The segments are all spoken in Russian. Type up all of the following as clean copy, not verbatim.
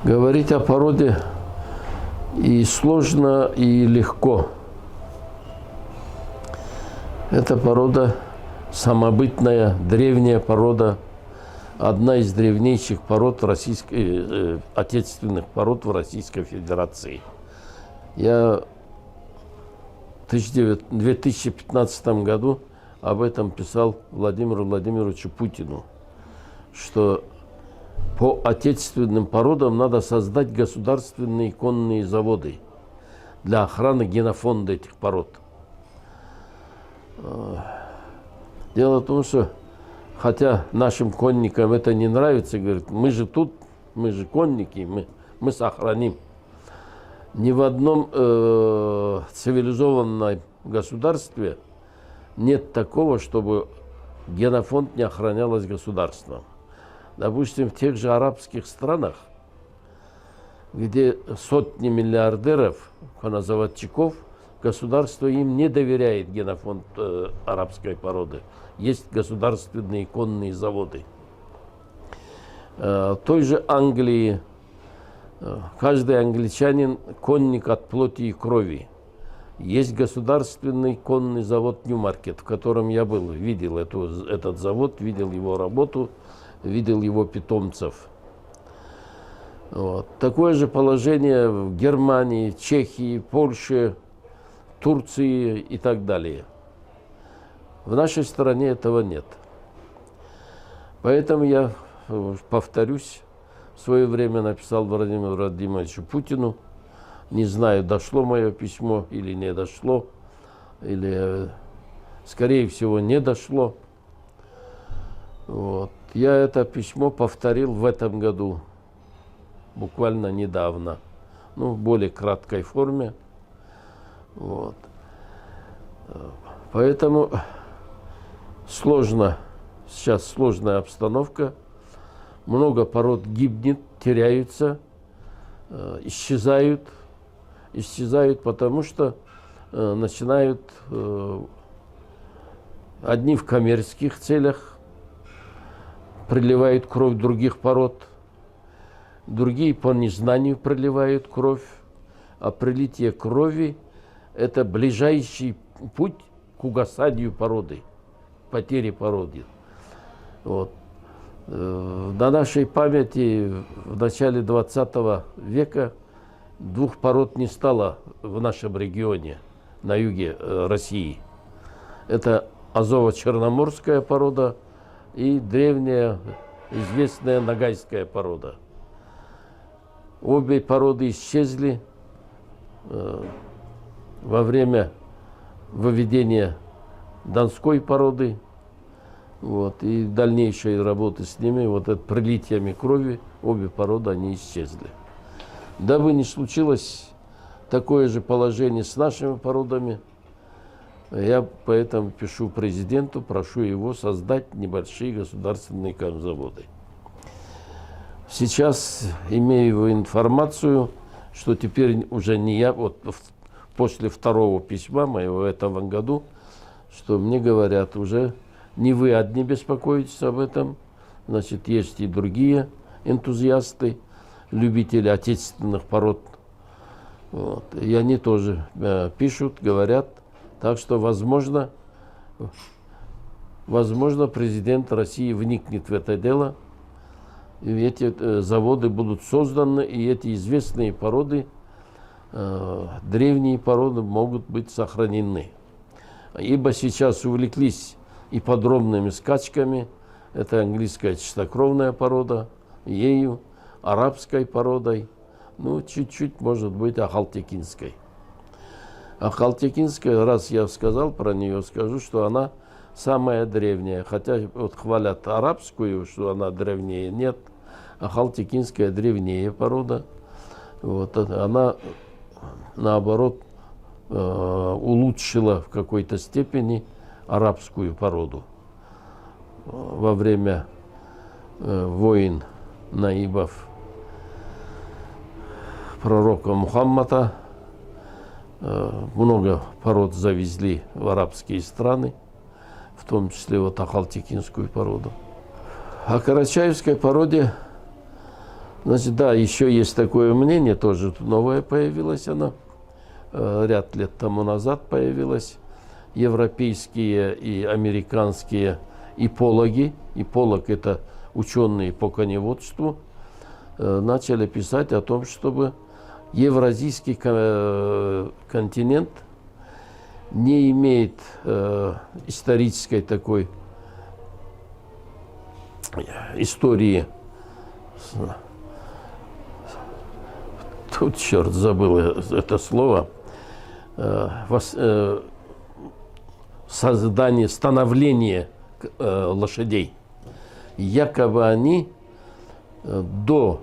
Говорить о породе и сложно, и легко. Это порода самобытная, древняя порода, одна из древнейших пород отечественных пород в Российской Федерации. Я в 2015 году об этом писал Владимиру Владимировичу Путину, что по отечественным породам надо создать государственные конные заводы для охраны генофонда этих пород. Дело в том, что хотя нашим конникам это не нравится, говорят, мы же тут, мы же конники, мы сохраним. Ни в одном цивилизованном государстве нет такого, чтобы генофонд не охранялось государством. Допустим, в тех же арабских странах, где сотни миллиардеров, заводчиков, государство им не доверяет генофонд арабской породы. Есть государственные конные заводы. В той же Англии каждый англичанин конник от плоти и крови. Есть государственный конный завод Ньюмаркет, в котором я был, видел этот завод, видел его работу, видел его питомцев. Вот. Такое же положение в Германии, Чехии, Польше, Турции и так далее. В нашей стране этого нет. Поэтому я, повторюсь, в свое время написал Владимиру Владимировичу Путину. Не знаю, дошло мое письмо или не дошло, или, скорее всего, не дошло. Вот. Я это письмо повторил в этом году, буквально недавно, в более краткой форме. Вот. Поэтому сейчас сложная обстановка, много пород гибнет, теряются, исчезают, потому что начинают одни в коммерческих целях проливают кровь других пород, другие по незнанию проливают кровь, а пролитие крови – это ближайший путь к угасанию породы, потере породы. Вот. На нашей памяти в начале 20 века двух пород не стало в нашем регионе, на юге России. Это азово-черноморская порода и древняя известная ногайская порода. Обе породы исчезли во время выведения донской породы. Вот, и дальнейшей работы с ними, пролитиями крови, обе породы они исчезли. Дабы не случилось такое же положение с нашими породами, я поэтому пишу президенту, прошу его создать небольшие государственные конзаводы. Сейчас имею информацию, что теперь уже не я, после второго письма моего в этом году, что мне говорят, уже не вы одни беспокоитесь об этом, значит, есть и другие энтузиасты, любители отечественных пород. Вот. И они тоже пишут, говорят. Так что, возможно, президент России вникнет в это дело, и эти заводы будут созданы, и эти известные породы, древние породы, могут быть сохранены. Ибо сейчас увлеклись ипподромными скачками, это английская чистокровная порода, ею, арабской породой, чуть-чуть, может быть, ахалтекинской. Ахалтекинская, раз я сказал про нее, скажу, что она самая древняя. Хотя хвалят арабскую, что она древнее, нет. Ахалтекинская древнее порода. Она, наоборот, улучшила в какой-то степени арабскую породу. Во время войн наибов пророка Мухаммада много пород завезли в арабские страны, в том числе ахалтекинскую породу. О карачаевской породе Значит, да, еще есть такое мнение, тоже новое появилось оно, ряд лет тому назад появилось. Европейские и американские ипологи, иполог — это ученые по коневодству, начали писать о том, чтобы евразийский континент не имеет исторической такой истории. Тут, черт, забыл это слово. Становление лошадей. Якобы они до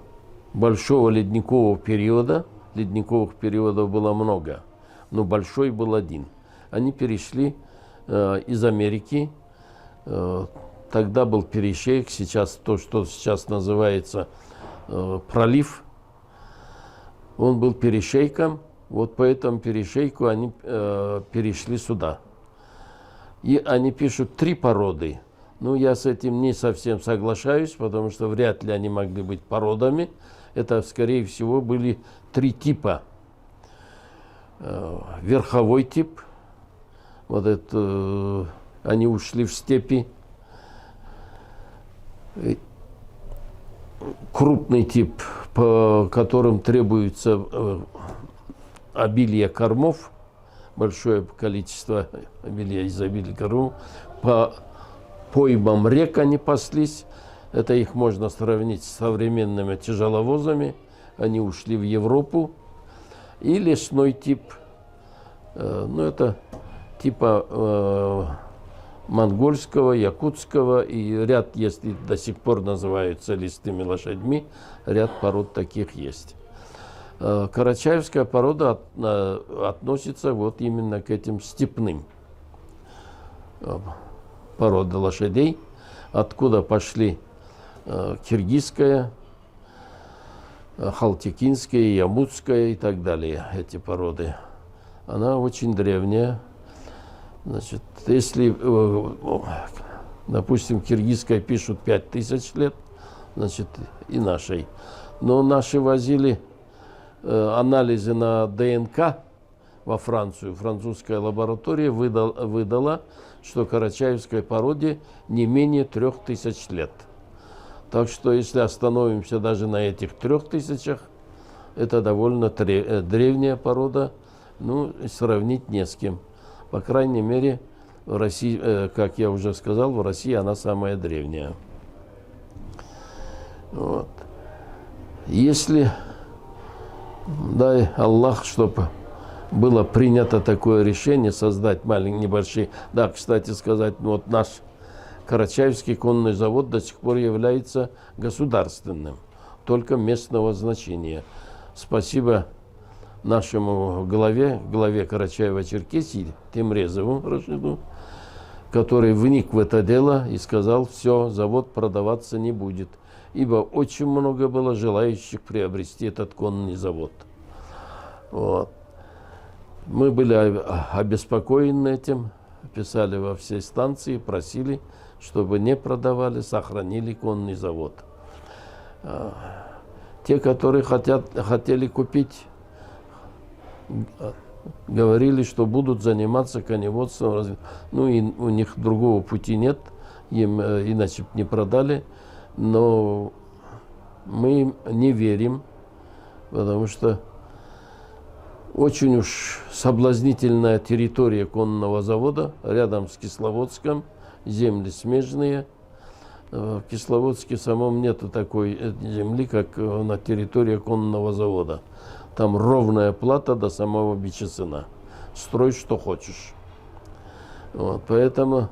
большого ледникового периода, ледниковых периодов было много, но большой был один. Они перешли из Америки, тогда был перешейк, сейчас то, что сейчас называется пролив, он был перешейком, вот по этому перешейку они перешли сюда. И они пишут 3 породы. Ну, я с этим не совсем соглашаюсь, потому что вряд ли они могли быть породами. Это, скорее всего, были 3 типа. Верховой тип, вот это, они ушли в степи. Крупный тип, по которым требуется обилие кормов, большое количество изобилия кормов. По поймам рек они паслись. Это их можно сравнить с современными тяжеловозами. Они ушли в Европу. И лесной тип, ну это типа монгольского, якутского, и ряд, если до сих пор называются лесными лошадьми, ряд пород таких есть. Карачаевская порода относится вот именно к этим степным породам лошадей, откуда пошли киргизская, халтикинская, ямутская и так далее, эти породы. Она очень древняя. Значит, если, допустим, киргизская пишут 5000 лет, значит, и нашей. Но наши возили анализы на ДНК во Францию. Французская лаборатория выдала, что карачаевской породе не менее 3000 лет. Так что, если остановимся даже на этих 3000, это довольно древняя порода, ну, сравнить не с кем. По крайней мере, в России, как я уже сказал, в России она самая древняя. Вот. Если, дай Аллах, чтобы было принято такое решение создать маленькие, небольшие. Да, кстати сказать, вот наш Карачаевский конный завод до сих пор является государственным, только местного значения. Спасибо нашему главе Карачаева-Черкесии Темрезову Рашиду, который вник в это дело и сказал: все, завод продаваться не будет, ибо очень много было желающих приобрести этот конный завод. Вот. Мы были обеспокоены этим, писали во все станции, просили, чтобы не продавали, сохранили конный завод. Те, которые хотели купить, говорили, что будут заниматься коневодством. Ну, и у них другого пути нет, им иначе бы не продали. Но мы им не верим, потому что очень уж соблазнительная территория конного завода рядом с Кисловодском, земли смежные. В Кисловодске самом нету такой земли, как на территории конного завода. Там ровная плата до самого Бичесына. Строй, что хочешь. Вот, поэтому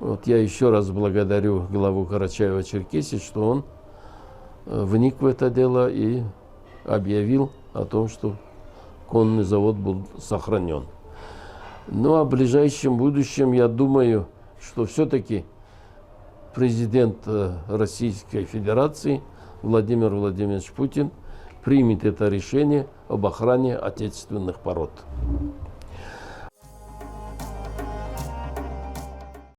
вот я еще раз благодарю главу Карачаева-Черкесии, что он вник в это дело и объявил о том, что конный завод был сохранен. Ну а в ближайшем будущем, я думаю, что все-таки президент Российской Федерации Владимир Владимирович Путин примет это решение об охране отечественных пород.